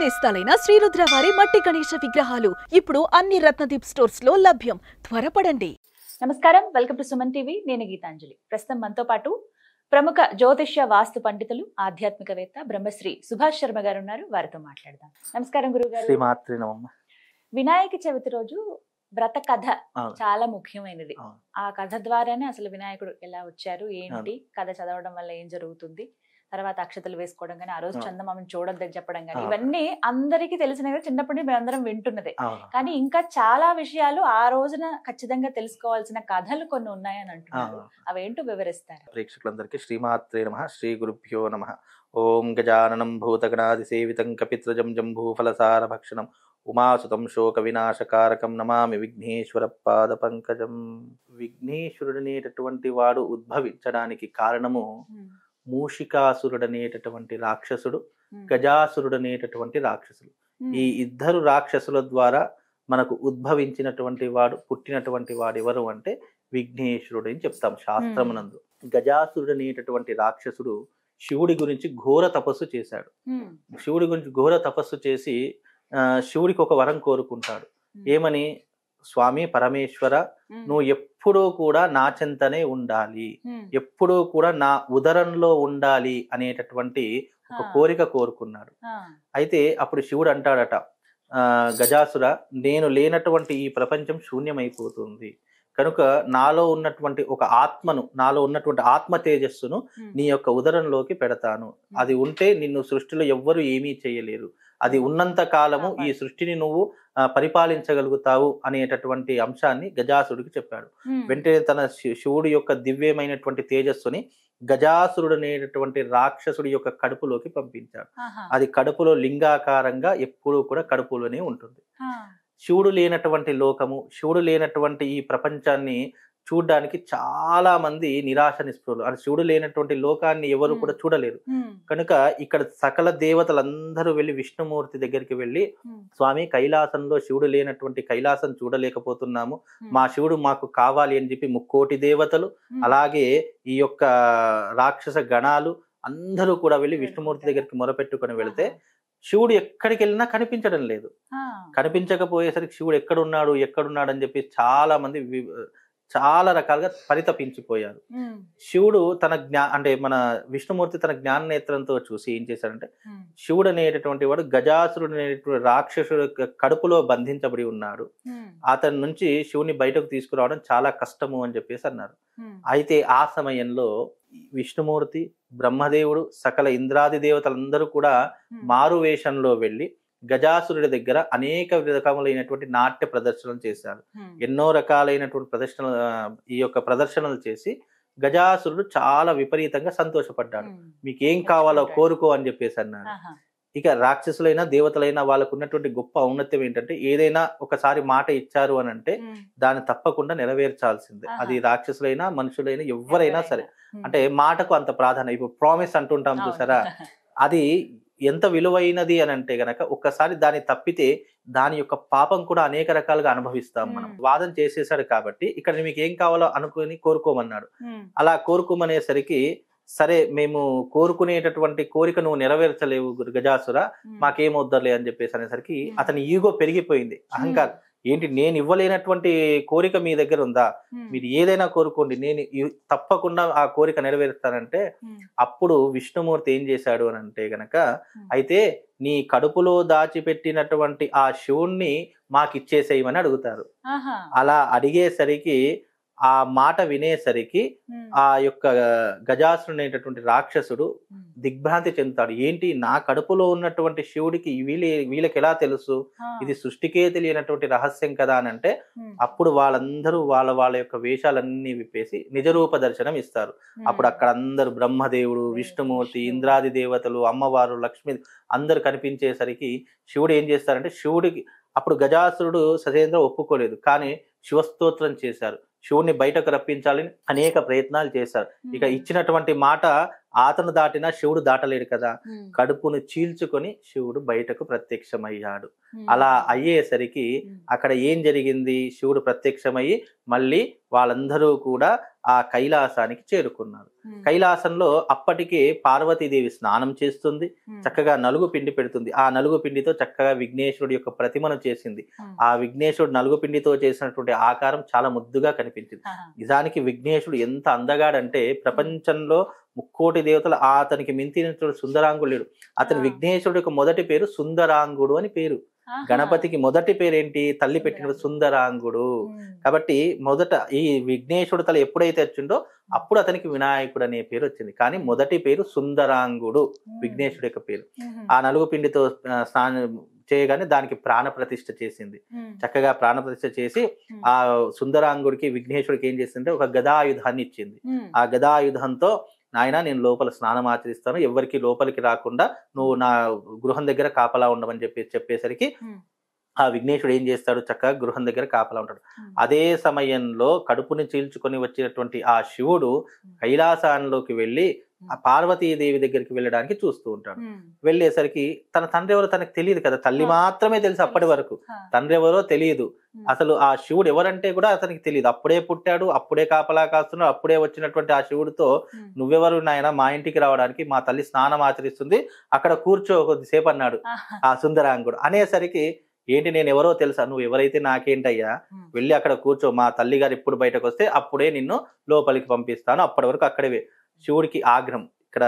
నేస్తాలైన శ్రీరుద్ర వారి మట్టి గణేశ విగ్రహాలు ఇప్పుడు అన్ని రత్నదీప్ స్టోర్స్ లో లభ్యం. త్వరపడండి. నమస్కారం, వెల్కమ్ టు సుమన్ టీవీ. నేను గీతాంజలి. ప్రస్తుతం మనతో పాటు ప్రముఖ జ్యోతిష్య వాస్తు పండితులు, ఆధ్యాత్మికవేత్త బ్రహ్మశ్రీ సుభాష్ శర్మ గారు ఉన్నారు. వారితో మాట్లాడదాం. నమస్కారం గురుగారు. వినాయక చవితి రోజు వ్రత కథ చాలా ముఖ్యమైనది. ఆ కథ ద్వారానే అసలు వినాయకుడు ఎలా వచ్చారు, ఏంటి, కథ చదవడం వల్ల ఏం జరుగుతుంది, తర్వాత అక్షతలు వేసుకోవడం కానీ, ఆ రోజు చందమామని చూడొద్దని చెప్పడం కానీ, ఇవన్నీ అందరికీ తెలిసినవి, చిన్నప్పటి నుంచి మేమందరం వింటున్నదే. కానీ ఇంకా చాలా విషయాలు ఆ రోజున ఖచ్చితంగా తెలుసుకోవాల్సిన కథలు కొన్ని ఉన్నాయని అంటున్నారు. అవేంటో వివరిస్తారు. ప్రేక్షకులందరికీ శ్రీమాత్రే నమః, శ్రీ గురుభ్యో నమః. ఓం గజాననం భూతగణాది సేవితం కపిత్రజం జంబూఫలసార భక్షణం ఉమాసుతం శోక వినాశకారకం నమామి విఘ్నేశ్వర పాద పంకజం. విఘ్నేశ్వరుడనేటటువంటి వాడు ఉద్భవించడానికి కారణము మూషికాసురుడనేటటువంటి రాక్షసుడు, గజాసురుడనేటటువంటి రాక్షసుడు. ఈ ఇద్దరు రాక్షసుల ద్వారా మనకు ఉద్భవించినటువంటి వాడు, పుట్టినటువంటి వాడు ఎవరు అంటే విఘ్నేశ్వరుడు అని చెప్తాం శాస్త్రమునందు. గజాసురుడనేటటువంటి రాక్షసుడు శివుడి గురించి ఘోర తపస్సు చేశాడు. శివుడి గురించి ఘోర తపస్సు చేసి శివుడికి ఒక వరం కోరుకుంటాడు. ఏమని? స్వామి పరమేశ్వర, నువ్వు ఎప్పుడూ కూడా నా చెంతనే ఉండాలి, ఎప్పుడూ కూడా నా ఉదరంలో ఉండాలి అనేటటువంటి ఒక కోరిక కోరుకున్నాడు. అయితే అప్పుడు శివుడు అంటాడట, గజాసుర, నేను లేనటువంటి ఈ ప్రపంచం శూన్యమైపోతుంది కనుక నాలో ఉన్నటువంటి ఒక ఆత్మను, నాలో ఉన్నటువంటి ఆత్మ తేజస్సును నీ యొక్క ఉదరంలోకి పెడతాను. అది ఉంటే నిన్ను సృష్టిలో ఎవ్వరు ఏమీ చేయలేరు. అది ఉన్నంత కాలము ఈ సృష్టిని నువ్వు పరిపాలించగలుగుతావు అనేటటువంటి అంశాన్ని గజాసురుడికి చెప్పాడు. వెంటనే తన శివుడి యొక్క దివ్యమైనటువంటి తేజస్సుని గజాసురుడు అనేటటువంటి రాక్షసుడి యొక్క కడుపులోకి పంపించాడు. అది కడుపులో లింగాకారంగా ఎప్పుడూ కూడా కడుపులోనే ఉంటుంది. శివుడు లేనటువంటి లోకము, శివుడు లేనటువంటి ఈ ప్రపంచాన్ని చూడడానికి చాలా మంది నిరాశ నిస్పృహలు. అది శివుడు లేనటువంటి లోకాన్ని ఎవరు కూడా చూడలేరు. కనుక ఇక్కడ సకల దేవతలందరూ వెళ్ళి విష్ణుమూర్తి దగ్గరికి వెళ్ళి, స్వామి కైలాసంలో శివుడు లేనటువంటి కైలాసం చూడలేకపోతున్నాము, మా శివుడు మాకు కావాలి అని చెప్పి ముక్కోటి దేవతలు, అలాగే ఈ యొక్క రాక్షస గణాలు అందరూ కూడా వెళ్ళి విష్ణుమూర్తి దగ్గరికి మొరపెట్టుకొని వెళితే శివుడు ఎక్కడికి వెళ్ళినా కనిపించడం లేదు. కనిపించకపోయేసరికి శివుడు ఎక్కడున్నాడు అని చెప్పి చాలా రకాలుగా పరితపించిపోయారు. శివుడు తన అంటే మన విష్ణుమూర్తి తన జ్ఞాన నేత్రంతో చూసి ఏం చేశాడంటే, శివుడు అనేటటువంటి వాడు గజాసురుడు అనేటువంటి రాక్షసుడు కడుపులో బంధించబడి ఉన్నాడు, అతని నుంచి శివుని బయటకు తీసుకురావడం చాలా కష్టము అని చెప్పేసి అన్నారు. అయితే ఆ సమయంలో విష్ణుమూర్తి, బ్రహ్మదేవుడు, సకల ఇంద్రాది దేవతలందరూ కూడా మారు వేషంలో వెళ్ళి గజాసురుడి దగ్గర అనేక రకములైనటువంటి నాట్య ప్రదర్శనలు చేశారు. ఎన్నో రకాలైనటువంటి ఈ యొక్క ప్రదర్శనలు చేసి గజాసురుడు చాలా విపరీతంగా సంతోషపడ్డాడు. మీకేం కావాలో కోరుకో అని చెప్పేసి అన్నాడు. ఇక రాక్షసులైనా దేవతలైనా వాళ్ళకు ఉన్నటువంటి గొప్ప ఔన్నత్యం ఏంటంటే, ఏదైనా ఒకసారి మాట ఇచ్చారు అని అంటే దాన్ని తప్పకుండా నెరవేర్చాల్సిందే. అది రాక్షసులైనా మనుషులైనా ఎవరైనా సరే. అంటే మాటకు అంత ప్రాధాన్యం. ఇప్పుడు ప్రామిస్ అంటుంటాం చూసారా, అది ఎంత విలువైనది అని అంటే గనక ఒక్కసారి దాన్ని తప్పితే దాని యొక్క పాపం కూడా అనేక రకాలుగా అనుభవిస్తాం మనం. వాదన చేసేసాడు కాబట్టి ఇక్కడ మీకు ఏం కావాలో అనుకుని కోరుకోమన్నాడు. అలా కోరుకోమనేసరికి, సరే మేము కోరుకునేటటువంటి కోరిక నువ్వు నెరవేర్చలేవు గజాసుర, మాకేమొద్దలే అని చెప్పేసి అనేసరికి అతని ఈగో పెరిగిపోయింది, అహంకారం. ఏంటి, నేను ఇవ్వలేనటువంటి కోరిక మీ దగ్గర ఉందా? మీరు ఏదైనా కోరుకోండి, నేను తప్పకుండా ఆ కోరిక నెరవేరుస్తానంటే అప్పుడు విష్ణుమూర్తి ఏం చేశాడు అని అంటే గనక, అయితే నీ కడుపులో దాచిపెట్టినటువంటి ఆ శివుణ్ణి మాకిచ్చేసేయమని అడుగుతారు. అలా అడిగేసరికి, ఆ మాట వినేసరికి ఆ యొక్క గజాసురుడు అనేటటువంటి రాక్షసుడు దిగ్భ్రాంతి చెందుతాడు. ఏంటి, నా కడుపులో ఉన్నటువంటి శివుడికి వీళ్ళకి ఎలా తెలుసు? ఇది సృష్టికే తెలియనటువంటి రహస్యం కదా అని అంటే అప్పుడు వాళ్ళందరూ వాళ్ళ యొక్క వేషాలన్నీ విప్పేసి నిజరూప దర్శనం ఇస్తారు. అప్పుడు అక్కడ అందరు బ్రహ్మదేవుడు, విష్ణుమూర్తి, ఇంద్రాది దేవతలు, అమ్మవారు, లక్ష్మి అందరు కనిపించేసరికి శివుడు ఏం చేస్తారంటే, శివుడికి అప్పుడు గజాసురుడు ససేంద్ర ఒప్పుకోలేదు, కానీ శివస్తోత్రం చేశారు. శివుణ్ణి బయటకు రప్పించాలని అనేక ప్రయత్నాలు చేశారు. ఇక ఇచ్చినటువంటి మాట అతను దాటినా శివుడు దాటలేడు కదా, కడుపును చీల్చుకొని శివుడు బయటకు ప్రత్యక్షమయ్యాడు. అలా అయ్యేసరికి అక్కడ ఏం జరిగింది, శివుడు ప్రత్యక్షమయ్యి మళ్ళీ వాళ్ళందరూ కూడా ఆ కైలాసానికి చేరుకున్నారు. కైలాసంలో అప్పటికే పార్వతీదేవి స్నానం చేస్తుంది, చక్కగా నలుగు పిండి పెడుతుంది. ఆ నలుగు పిండితో చక్కగా విఘ్నేశ్వరుడి యొక్క ప్రతిమను చేసింది. ఆ విఘ్నేశ్వరుడు నలుగు పిండితో చేసినటువంటి ఆకారం చాలా ముద్దుగా కనిపించింది. నిజానికి విఘ్నేశ్వరుడు ఎంత అందగాడంటే ప్రపంచంలో 3,000,000 దేవతలు అతనికి మించినటువంటి సుందరాంగుడు లేడు. అతని విఘ్నేశ్వరుడు యొక్క మొదటి పేరు సుందరాంగుడు అని పేరు. గణపతికి మొదటి పేరేంటి, తల్లి పెట్టిన సుందరాంగుడు. కాబట్టి మొదట ఈ విఘ్నేశ్వరుడు తల ఎప్పుడైతే వచ్చిందో అప్పుడు అతనికి వినాయకుడు అనే పేరు వచ్చింది. కానీ మొదటి పేరు సుందరాంగుడు విఘ్నేశ్వరుడు యొక్క పేరు. ఆ నలుగు పిండితో స్నానం చేయగానే దానికి ప్రాణ ప్రతిష్ఠ చేసింది. చక్కగా ప్రాణ ప్రతిష్ఠ చేసి ఆ సుందరాంగుడికి విఘ్నేశ్వరుడికి ఏం చేసిందంటే ఒక గదాయుధాన్ని ఇచ్చింది. ఆ గదాయుధంతో నాయన నేను లోపల స్నానం ఆచరిస్తాను, ఎవరికి లోపలికి రాకుండా నువ్వు నా గృహం దగ్గర కాపలా ఉండమని చెప్పేసరికి ఆ విఘ్నేశ్వరుడు ఏం చేస్తాడు, చక్కగా గృహం దగ్గర కాపలా ఉంటాడు. అదే సమయంలో కడుపుని చీల్చుకొని వచ్చినటువంటి ఆ శివుడు కైలాసానికి వెళ్ళి ఆ పార్వతీదేవి దగ్గరికి వెళ్ళడానికి చూస్తూ ఉంటాడు. వెళ్ళేసరికి తన తండ్రి ఎవరో తనకు తెలియదు కదా, తల్లి మాత్రమే తెలుసు అప్పటి వరకు, తండ్రి ఎవరో తెలియదు. అసలు ఆ శివుడు ఎవరంటే కూడా అతనికి తెలియదు. అప్పుడే పుట్టాడు, అప్పుడే కాపలా కాస్తున్నాడు, అప్పుడే వచ్చినటువంటి ఆ శివుడితో నువ్వెవరు నాయన మా ఇంటికి రావడానికి, మా తల్లి స్నానం ఆచరిస్తుంది, అక్కడ కూర్చో కొద్దిసేపు అన్నాడు ఆ సుందరాంగుడు. అనేసరికి ఏంటి నేను ఎవరో తెలుసా, నువ్వు ఎవరైతే నాకేంటయ్యా, వెళ్ళి అక్కడ కూర్చో, మా తల్లి గారు ఎప్పుడు బయటకు వస్తే అప్పుడే నిన్ను లోపలికి పంపిస్తాను, అప్పటి వరకు అక్కడే. శివుడికి ఆగ్రహం, ఇక్కడ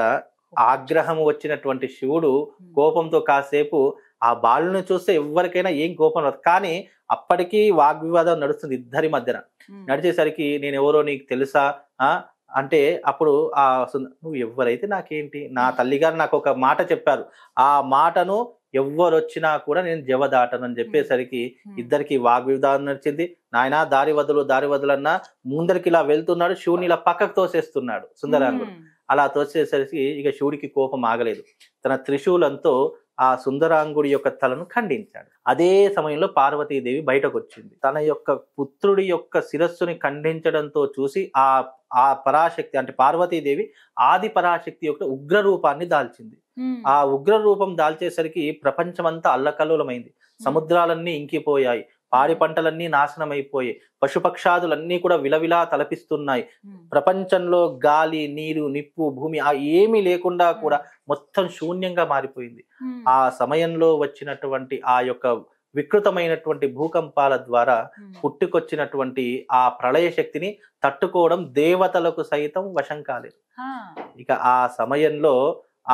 ఆగ్రహం వచ్చినటువంటి శివుడు కోపంతో కాసేపు ఆ బాలుని చూస్తే ఎవరికైనా ఏం కోపం రాదు, కానీ అప్పటికీ వాగ్వివాదం నడుస్తుంది ఇద్దరి మధ్యన. నడిచేసరికి నేను ఎవరో నీకు తెలుసా అంటే అప్పుడు ఆ నువ్వు ఎవరైతే నాకేంటి, నా తల్లిగారు నాకు ఒక మాట చెప్పారు, ఆ మాటను ఎవ్వరొచ్చినా కూడా నేను జవదాటను అని చెప్పేసరికి ఇద్దరికి వాగ్వివాదం నడిచింది. నాయన దారి వదులన్నా ముందరికి ఇలా వెళ్తున్నాడు, శివుని ఇలా పక్కకు తోసేస్తున్నాడు సుందరాంగుడు. అలా తోసేసరికి ఇక శివుడికి కోపం ఆగలేదు, తన త్రిశూలంతో ఆ సుందరాంగుడి యొక్క తలను ఖండించాడు. అదే సమయంలో పార్వతీదేవి బయటకు వచ్చింది. తన యొక్క పుత్రుడి యొక్క శిరస్సుని ఖండించడంతో చూసి ఆ పరాశక్తి అంటే పార్వతీదేవి ఆది పరాశక్తి యొక్క ఉగ్ర రూపాన్ని దాల్చింది. ఆ ఉగ్ర రూపం దాల్చేసరికి ప్రపంచమంతా అల్లకల్లోలమైంది, సముద్రాలన్నీ ఇంకిపోయాయి, పాడి పంటలన్నీ నాశనం అయిపోయాయి, పశుపక్షాదులన్నీ కూడా విలవిలా తలపిస్తున్నాయి. ప్రపంచంలో గాలి, నీరు, నిప్పు, భూమి ఏమీ లేకుండా కూడా మొత్తం శూన్యంగా మారిపోయింది. ఆ సమయంలో వచ్చినటువంటి ఆ యొక్క వికృతమైనటువంటి భూకంపాల ద్వారా పుట్టుకొచ్చినటువంటి ఆ ప్రళయ శక్తిని తట్టుకోవడం దేవతలకు సైతం వశం కాలేదు. ఇక ఆ సమయంలో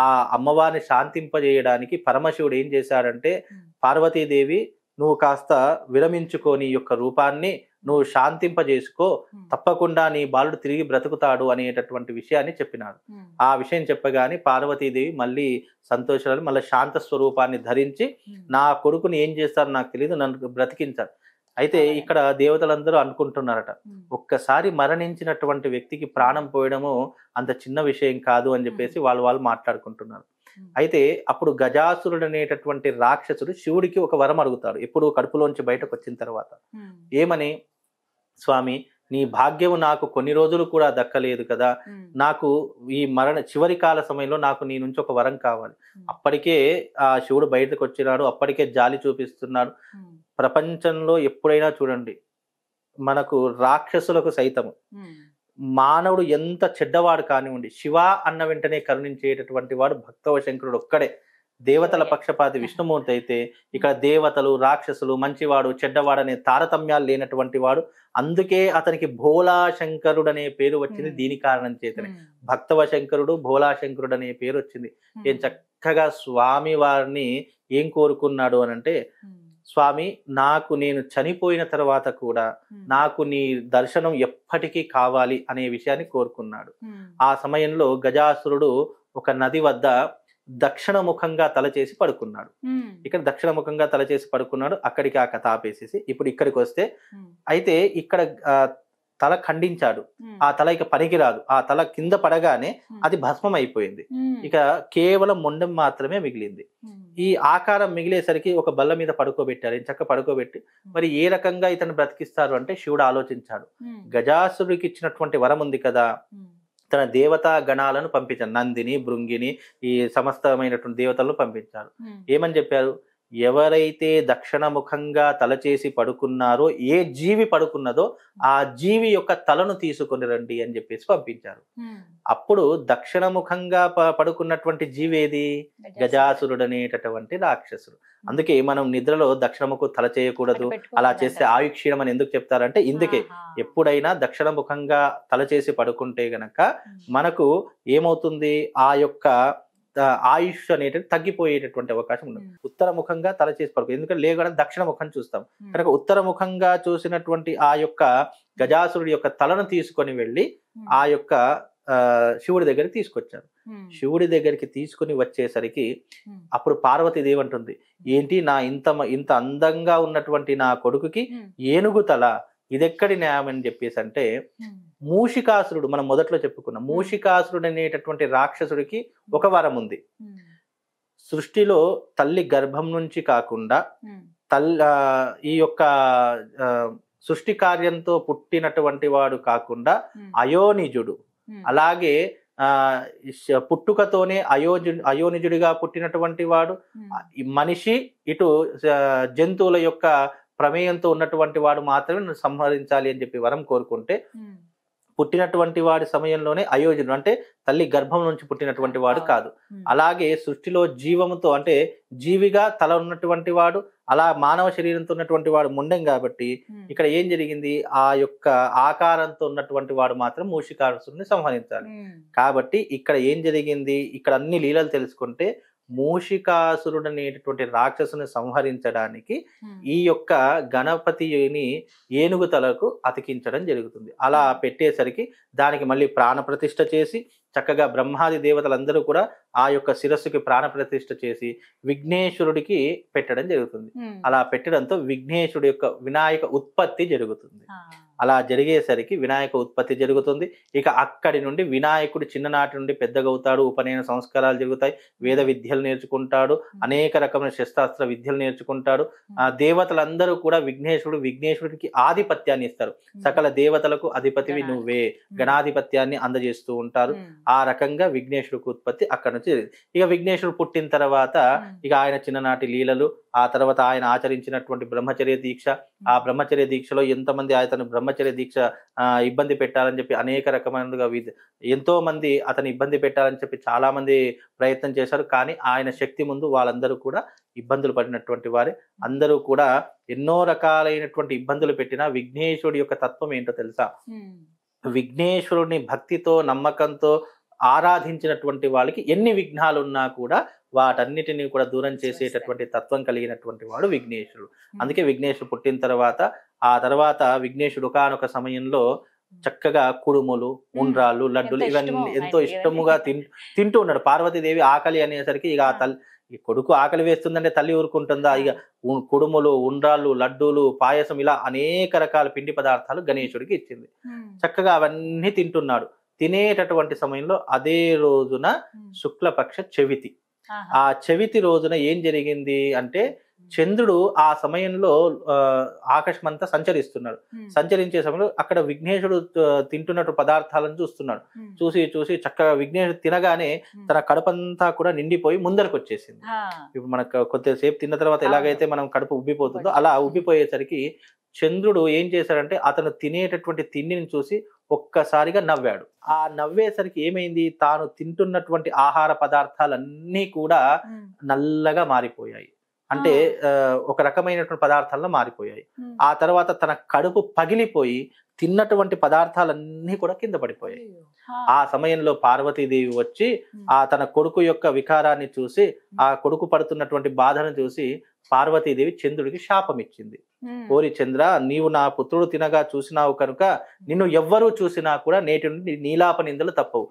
ఆ అమ్మవారిని శాంతింపజేయడానికి పరమశివుడు ఏం చేశాడంటే, పార్వతీదేవి నువ్వు కాస్త విరమించుకొని యొక్క రూపాన్ని నువ్వు శాంతింపజేసుకో, తప్పకుండా నీ బాలుడు తిరిగి బ్రతుకుతాడు అనేటటువంటి విషయాన్ని చెప్పినాడు. ఆ విషయం చెప్పగానే పార్వతీదేవి మళ్ళీ సంతోషాలు మళ్ళీ శాంత స్వరూపాన్ని ధరించి నా కొడుకుని ఏం చేస్తారో నాకు తెలియదు, నన్ను బ్రతికించారు. అయితే ఇక్కడ దేవతలందరూ అనుకుంటున్నారట, ఒక్కసారి మరణించినటువంటి వ్యక్తికి ప్రాణం పోయడము అంత చిన్న విషయం కాదు అని చెప్పేసి వాళ్ళు మాట్లాడుకుంటున్నారు. అయితే అప్పుడు గజాసురుడు అనేటటువంటి రాక్షసుడు శివుడికి ఒక వరం అడుగుతాడు ఎప్పుడు కడుపులోంచి బయటకు వచ్చిన తర్వాత. ఏమని, స్వామి నీ భాగ్యము నాకు కొన్ని రోజులు కూడా దక్కలేదు కదా, నాకు ఈ చివరి కాల సమయంలో నాకు నీ నుంచి ఒక వరం కావాలి. అప్పటికే ఆ శివుడు బయటకు వచ్చినాడు, అప్పటికే జాలి చూపిస్తున్నాడు. ప్రపంచంలో ఎప్పుడైనా చూడండి, మనకు రాక్షసులకు సైతము మానవుడు ఎంత చెడ్డవాడు కానివ్వండి, శివ అన్న వెంటనే కరుణించేటటువంటి వాడు భక్తవ శంకరుడు ఒక్కడే. దేవతల పక్షపాతి విష్ణుమూర్తి అయితే ఇక్కడ దేవతలు, రాక్షసులు, మంచివాడు, చెడ్డవాడు అనే తారతమ్యాలు లేనటువంటి వాడు. అందుకే అతనికి భోలా శంకరుడు అనే పేరు వచ్చింది. దీని కారణం చేతనే భక్తవ శంకరుడు, భోలా శంకరుడు అనే పేరు వచ్చింది. ఏం చక్కగా స్వామి వారిని ఏం కోరుకున్నాడు అనంటే, స్వామి నాకు నేను చనిపోయిన తర్వాత కూడా నాకు నీ దర్శనం ఎప్పటికీ కావాలి అనే విషయాన్ని కోరుకున్నాడు. ఆ సమయంలో గజాసురుడు ఒక నది వద్ద దక్షిణముఖంగా తలచేసి పడుకున్నాడు. ఇక్కడ దక్షిణముఖంగా తలచేసి పడుకున్నాడు. అక్కడికి ఆ కథ ఆపేసేసి ఇప్పుడు ఇక్కడికి వస్తే, అయితే ఇక్కడ తల ఖండించాడు. ఆ తల ఇక పనికిరాదు. ఆ తల కింద పడగానే అది భస్మం అయిపోయింది. ఇక కేవలం మొండెం మాత్రమే మిగిలింది. ఈ ఆకారం మిగిలేసరికి ఒక బల్ల మీద పడుకోబెట్టారు. చక్క పడుకోబెట్టి మరి ఏ రకంగా ఇతను బ్రతికిస్తారు అంటే శివుడు ఆలోచించాడు. గజాసురుడికి ఇచ్చినటువంటి వరం ఉంది కదా, తన దేవతా గణాలను పంపించారు. నందిని, భృంగిని, ఈ సమస్తమైనటువంటి దేవతలను పంపించారు. ఏమని చెప్పారు? ఎవరైతే దక్షిణముఖంగా తలచేసి పడుకున్నారో, ఏ జీవి పడుకున్నదో ఆ జీవి యొక్క తలను తీసుకొని రండి అని చెప్పేసి పంపించారు. అప్పుడు దక్షిణముఖంగా పడుకున్నటువంటి జీవి ఏది? గజాసురుడు అనేటటువంటి రాక్షసుడు. అందుకే మనం నిద్రలో దక్షిణముఖం తల చేయకూడదు, అలా చేస్తే ఆయుక్షీణం అని ఎందుకు చెప్తారంటే ఇందుకే. ఎప్పుడైనా దక్షిణముఖంగా తల చేసి పడుకుంటే గనక మనకు ఏమవుతుంది? ఆ యొక్క ఆయుష్ అనేటిది తగ్గిపోయేటటువంటి అవకాశం ఉండదు. ఉత్తర ముఖంగా తల చేసి పడుకో, ఎందుకంటే లేకుండా దక్షిణ ముఖం చూస్తాం కనుక ఉత్తర ముఖంగా చూసినటువంటి ఆ యొక్క గజాసురుడి యొక్క తలను తీసుకొని వెళ్ళి ఆ యొక్క శివుడి దగ్గరికి తీసుకొచ్చారు. శివుడి దగ్గరికి తీసుకుని వచ్చేసరికి అప్పుడు పార్వతీదేవి అంటుంది, ఏంటి నా ఇంత అందంగా ఉన్నటువంటి నా కొడుకుకి ఏనుగు తల, ఇదెక్కడి న్యాయం అని చెప్పేసి అంటే, మూషికాసురుడు మనం మొదట్లో చెప్పుకున్నాం, మూషికాసురుడు అనేటటువంటి రాక్షసుడికి ఒక వరం ఉంది. సృష్టిలో తల్లి గర్భం నుంచి కాకుండా ఈ యొక్క సృష్టి కార్యంతో పుట్టినటువంటి వాడు కాకుండా అయోనిజుడు, అలాగే పుట్టుకతోనే అయోనిజుడిగా పుట్టినటువంటి వాడు, మనిషి ఇటు జంతువుల యొక్క ప్రమేయంతో ఉన్నటువంటి వాడు మాత్రమే సంహరించాలి అని చెప్పి వరం కోరుకుంటే, పుట్టినటువంటి వాడి సమయంలోనే అయోజనుడు అంటే తల్లి గర్భం నుంచి పుట్టినటువంటి వాడు కాదు. అలాగే సృష్టిలో జీవముతో అంటే జీవిగా తల ఉన్నటువంటి వాడు, అలా మానవ శరీరంతో ఉన్నటువంటి వాడు ముండం కాబట్టి ఇక్కడ ఏం జరిగింది? ఆ యొక్క ఆకారంతో ఉన్నటువంటి వాడు మాత్రం మూషికాసురుడిని సంహరించాలి. కాబట్టి ఇక్కడ ఏం జరిగింది? ఇక్కడ అన్ని లీలలు తెలుసుకుంటే మూషికాసురుడు అనేటటువంటి రాక్షసుని సంహరించడానికి ఈ యొక్క గణపతిని ఏనుగు తలకు అతికించడం జరుగుతుంది. అలా పెట్టేసరికి దానికి మళ్ళీ ప్రాణ ప్రతిష్ఠ చేసి చక్కగా బ్రహ్మాది దేవతలందరూ కూడా ఆ యొక్క శిరస్సుకి ప్రాణ ప్రతిష్ఠ చేసి విఘ్నేశ్వరుడికి పెట్టడం జరుగుతుంది. అలా పెట్టడంతో విఘ్నేశ్వరుడి యొక్క వినాయక ఉత్పత్తి జరుగుతుంది. అలా జరిగేసరికి వినాయక ఉత్పత్తి జరుగుతుంది. ఇక అక్కడి నుండి వినాయకుడు చిన్ననాటి నుండి పెద్దగా అవుతాడు, ఉపనయన సంస్కారాలు జరుగుతాయి, వేద విద్యలు నేర్చుకుంటాడు, అనేక రకమైన శస్త్రాస్త్ర విద్యలు నేర్చుకుంటాడు. ఆ దేవతలందరూ కూడా విఘ్నేశ్వరుడికి ఆధిపత్యాన్ని ఇస్తారు. సకల దేవతలకు అధిపతివి నువ్వే, గణాధిపత్యాన్ని అందజేస్తూ ఉంటారు. ఆ రకంగా విఘ్నేశ్వరుడికి ఉత్పత్తి అక్కడి నుంచి జరిగింది. ఇక విఘ్నేశ్వరుడు పుట్టిన తర్వాత ఇక ఆయన చిన్ననాటి లీలలు, ఆ తర్వాత ఆయన ఆచరించినటువంటి బ్రహ్మచర్య దీక్ష, ఆ బ్రహ్మచర్య దీక్షలో ఎంతమంది ఆయన బ్రహ్మచర్య దీక్ష ఇబ్బంది పెట్టాలని చెప్పి అనేక రకమైనగా ఎంతో మంది అతను ఇబ్బంది పెట్టాలని చెప్పి చాలా మంది ప్రయత్నం చేశారు. కానీ ఆయన శక్తి ముందు వాళ్ళందరూ కూడా ఇబ్బందులు పడినటువంటి వారే. అందరూ కూడా ఎన్నో రకాలైనటువంటి ఇబ్బందులు పెట్టినా విఘ్నేశ్వరుడి యొక్క తత్వం ఏంటో తెలుసా? విఘ్నేశ్వరుడిని భక్తితో నమ్మకంతో ఆరాధించినటువంటి వాళ్ళకి ఎన్ని విఘ్నాలు ఉన్నా కూడా వాటన్నిటిని కూడా దూరం చేసేటటువంటి తత్వం కలిగినటువంటి వాడు విఘ్నేశ్వరుడు. అందుకే విఘ్నేశ్వరుడు పుట్టిన తర్వాత ఆ తర్వాత విఘ్నేశ్వరుడు ఒకానొక సమయంలో చక్కగా కుడుములు, ఉండ్రాళ్ళు, లడ్డులు ఇవన్నీ ఎంతో ఇష్టముగా తింటూ ఉన్నాడు. పార్వతీదేవి ఆకలి అనేసరికి ఇక ఆ తల్లి, ఈ కొడుకు ఆకలి వేస్తుందంటే తల్లి ఊరుకుంటుందా? ఇక కుడుములు, ఉండ్రాళ్ళు, లడ్డూలు, పాయసం ఇలా అనేక రకాల పిండి పదార్థాలు గణేశుడికి ఇచ్చింది. చక్కగా అవన్నీ తింటున్నాడు. తినేటటువంటి సమయంలో అదే రోజున శుక్లపక్ష చవితి. ఆ చవితి రోజున ఏం జరిగింది అంటే చంద్రుడు ఆ సమయంలో ఆకాశమంతా సంచరిస్తున్నాడు. సంచరించే సమయంలో అక్కడ విఘ్నేశుడు తింటున్నట్టు పదార్థాలను చూస్తున్నాడు. చూసి చక్కగా విఘ్నేశుడు తినగానే తన కడుపంతా కూడా నిండిపోయి ముందరకు వచ్చేసింది. ఇప్పుడు మనకు కొద్దిసేపు తిన్న తర్వాత ఎలాగైతే మనం కడుపు ఉబ్బిపోతుందో అలా ఉబ్బిపోయేసరికి చంద్రుడు ఏం చేశాడంటే అతను తినేటటువంటి తిండిని చూసి ఒక్కసారిగా నవ్వాడు. ఆ నవ్వేసరికి ఏమైంది? తాను తింటున్నటువంటి ఆహార పదార్థాలన్నీ కూడా నల్లగా మారిపోయాయి. అంటే ఒక రకమైనటువంటి పదార్థాల్లో మారిపోయాయి. ఆ తర్వాత తన కడుపు పగిలిపోయి తిన్నటువంటి పదార్థాలన్నీ కూడా కింద పడిపోయాయి. ఆ సమయంలో పార్వతీదేవి వచ్చి ఆ తన కొడుకు యొక్క వికారాన్ని చూసి, ఆ కొడుకు పడుతున్నటువంటి బాధను చూసి పార్వతీదేవి చంద్రుడికి శాపం ఇచ్చింది. ఓరి చంద్ర, నీవు నా పుత్రుడు తినగా చూసినావు కనుక నిన్ను ఎవ్వరూ చూసినా కూడా నేటి నుండి నీలాప నిందలు తప్పవు,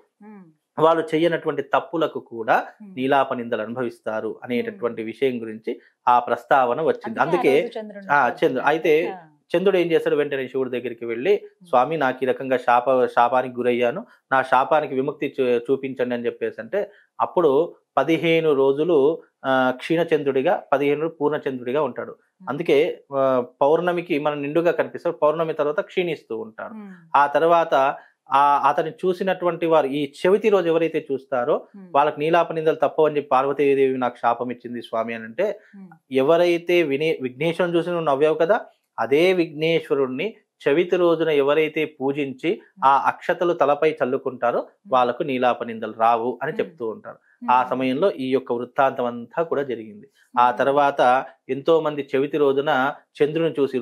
వాళ్ళు చెయ్యనటువంటి తప్పులకు కూడా నీలాప నిందలు అనుభవిస్తారు అనేటటువంటి విషయం గురించి ఆ ప్రస్తావన వచ్చింది. అందుకే చంద్రుడు అయితే చంద్రుడు ఏం చేస్తాడు? వెంటనే శివుడి దగ్గరికి వెళ్ళి, స్వామి నాకు ఈ రకంగా శాపానికి గురయ్యాను, నా శాపానికి విముక్తి చూపించండి అని చెప్పేసి అంటే అప్పుడు 15 రోజులు క్షీణచంద్రుడిగా 15 పూర్ణచంద్రుడిగా ఉంటాడు. అందుకే పౌర్ణమికి మనం నిండుగా కనిపిస్తాడు, పౌర్ణమి తర్వాత క్షీణిస్తూ ఉంటాడు. ఆ తర్వాత అతన్ని చూసినటువంటి వారు ఈ చవితి రోజు ఎవరైతే చూస్తారో వాళ్ళకి నీలాప నిందలు తప్పవని చెప్పి పార్వతీదేవి నాకు శాపం ఇచ్చింది స్వామి అని అంటే, ఎవరైతే విఘ్నేశ్వరుని చూసి నువ్వు నవ్వావు కదా, అదే విఘ్నేశ్వరుణ్ణి చవితి రోజున ఎవరైతే పూజించి ఆ అక్షతలు తలపై చల్లుకుంటారో వాళ్ళకు నీలాప నిందలు రావు అని చెప్తూ ఉంటారు. ఆ సమయంలో ఈ యొక్క వృత్తాంతం అంతా కూడా జరిగింది. ఆ తర్వాత ఎంతో మంది చవితి రోజున చంద్రుని చూసి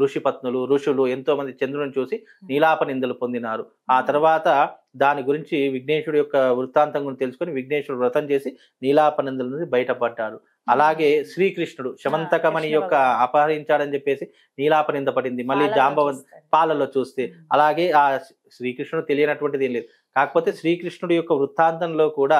ఋషులు ఎంతో మంది చంద్రుని చూసి నీలాప నిందలు పొందినారు. ఆ తర్వాత దాని గురించి విఘ్నేశ్వరుడు యొక్క వృత్తాంతం గురించి తెలుసుకొని విఘ్నేశ్వరుడు వ్రతం చేసి నీలాప నిందల నుంచి బయటపడ్డారు. అలాగే శ్రీకృష్ణుడు శమంతకమణి యొక్క అపహరించాడని చెప్పేసి నీలాప నింద పడింది. మళ్ళీ జాంబవంత్ పాలలో చూస్తే అలాగే ఆ శ్రీకృష్ణుడు తెలియనటువంటిది ఏం లేదు. కాకపోతే శ్రీకృష్ణుడి యొక్క వృత్తాంతంలో కూడా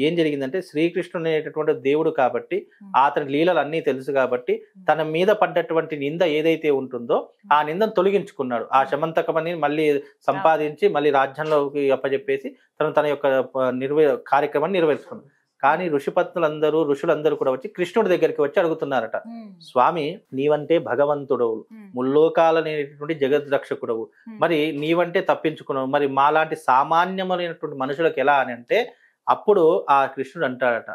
ఏం జరిగిందంటే, శ్రీకృష్ణుడు అనేటటువంటి దేవుడు కాబట్టి అతని లీలలు అన్నీ తెలుసు కాబట్టి తన మీద పడ్డటువంటి నింద ఏదైతే ఉంటుందో ఆ నిందను తొలగించుకున్నాడు. ఆ శమంతకమని మళ్ళీ సంపాదించి మళ్ళీ రాజ్యంలోకి అప్పచెప్పేసి తన యొక్క కార్యక్రమాన్ని నెరవేర్చుకున్నాడు. కానీ ఋషులందరూ కూడా వచ్చి కృష్ణుడి దగ్గరికి వచ్చి అడుగుతున్నారట, స్వామి నీవంటే భగవంతుడవు, ముల్లోకాలనేటువంటి జగద్రక్షకుడవు, మరి నీవంటే తప్పించుకున్నావు, మరి మాలాంటి సామాన్యమైనటువంటి మనుషులకు ఎలా అని అంటే, అప్పుడు ఆ కృష్ణుడు అంటాడట,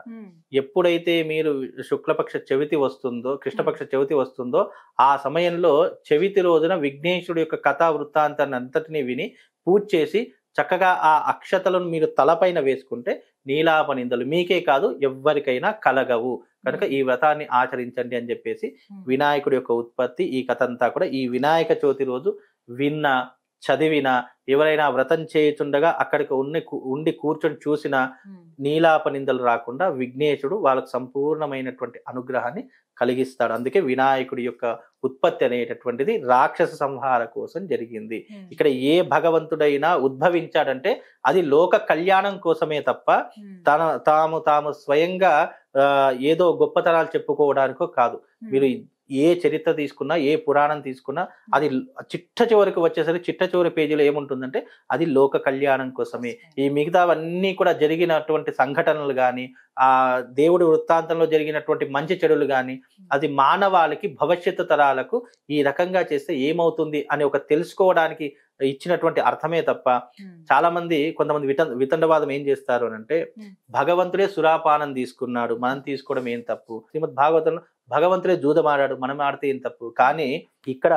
ఎప్పుడైతే మీరు శుక్లపక్ష చవితి వస్తుందో కృష్ణపక్ష చవితి వస్తుందో ఆ సమయంలో చవితి రోజున విఘ్నేశ్వరుడు యొక్క కథా వృత్తాంతాన్ని అంతటినీ విని పూజ చేసి చక్కగా ఆ అక్షతలను మీరు తలపైన వేసుకుంటే నీలాప నిందలు మీకే కాదు ఎవ్వరికైనా కలగవు, కనుక ఈ వ్రతాన్ని ఆచరించండి అని చెప్పేసి వినాయకుడి యొక్క ఉత్పత్తి ఈ కథ అంతా కూడా ఈ వినాయక చవితి రోజు విన్నా చదివినా ఎవరైనా వ్రతం చేయుచుండగా అక్కడికి ఉండి కూర్చొని చూసిన నీలాప నిందలు రాకుండా విఘ్నేశుడు వాళ్ళకు సంపూర్ణమైనటువంటి అనుగ్రహాన్ని కలిగిస్తాడు. అందుకే వినాయకుడి యొక్క ఉత్పత్తి అనేటటువంటిది రాక్షస సంహార కోసం జరిగింది. ఇక్కడ ఏ భగవంతుడైనా ఉద్భవించాడంటే అది లోక కళ్యాణం కోసమే తప్ప తాము స్వయంగా ఏదో గొప్పతనాలు చెప్పుకోవడానికో కాదు. మీరు ఏ చరిత్ర తీసుకున్నా ఏ పురాణం తీసుకున్నా అది చిట్ట చివరికి వచ్చేసరికి చిట్ట చివరి పేజీలో ఏముంటుందంటే అది లోక కళ్యాణం కోసమే. ఈ మిగతావన్నీ కూడా జరిగినటువంటి సంఘటనలు కానీ ఆ దేవుడి వృత్తాంతంలో జరిగినటువంటి మంచి చెడులు కానీ అది మానవాళికి భవిష్యత్తు తరాలకు ఈ రకంగా చేస్తే ఏమవుతుంది అని ఒక తెలుసుకోవడానికి ఇచ్చినటువంటి అర్థమే తప్ప కొంతమంది వితండవాదం ఏం చేస్తారు అని అంటే, భగవంతుడే సురాపానం తీసుకున్నాడు మనం తీసుకోవడం ఏం తప్పు, శ్రీమద్ భాగవతంలో భగవంతుడే జూదమాడాడు మనం ఆడితే ఏం తప్పు. కానీ ఇక్కడ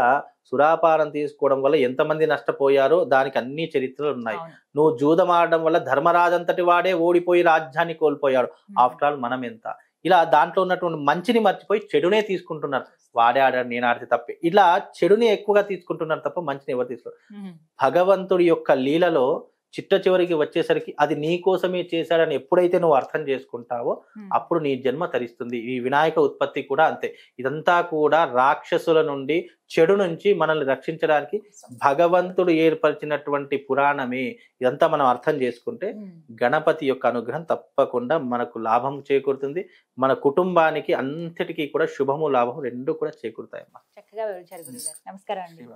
సురాపానం తీసుకోవడం వల్ల ఎంతమంది నష్టపోయారో దానికి అన్ని చరిత్రలు ఉన్నాయి. నువ్వు జూదమాడడం వల్ల ధర్మరాజంతటి వాడే ఓడిపోయి రాజ్యాన్ని కోల్పోయాడు, ఆఫ్టర్ ఆల్ మనం ఎంత. ఇలా దాంట్లో ఉన్నటువంటి మంచిని మర్చిపోయి చెడునే తీసుకుంటున్నారు. వాడే ఆడాడు నేను ఆడితే తప్పే, ఇలా చెడుని ఎక్కువగా తీసుకుంటున్నారు తప్ప మంచిని ఎవరు తీసుకోరు. భగవంతుడి యొక్క లీలలో చిట్ట చివరికి వచ్చేసరికి అది నీ కోసమే చేశాడని ఎప్పుడైతే నువ్వు అర్థం చేసుకుంటావో అప్పుడు నీ జన్మ తరిస్తుంది. ఈ వినాయక ఉత్పత్తి కూడా అంతే. ఇదంతా కూడా రాక్షసుల నుండి చెడు నుంచి మనల్ని రక్షించడానికి భగవంతుడు ఏర్పరిచినటువంటి పురాణమే. ఇదంతా మనం అర్థం చేసుకుంటే గణపతి యొక్క అనుగ్రహం తప్పకుండా మనకు లాభం చేకూరుతుంది, మన కుటుంబానికి అంతటికీ కూడా శుభము లాభము రెండు కూడా చేకూరుతాయమ్మా. చక్కగా వివరించారు గురుగారు. నమస్కారం అండి.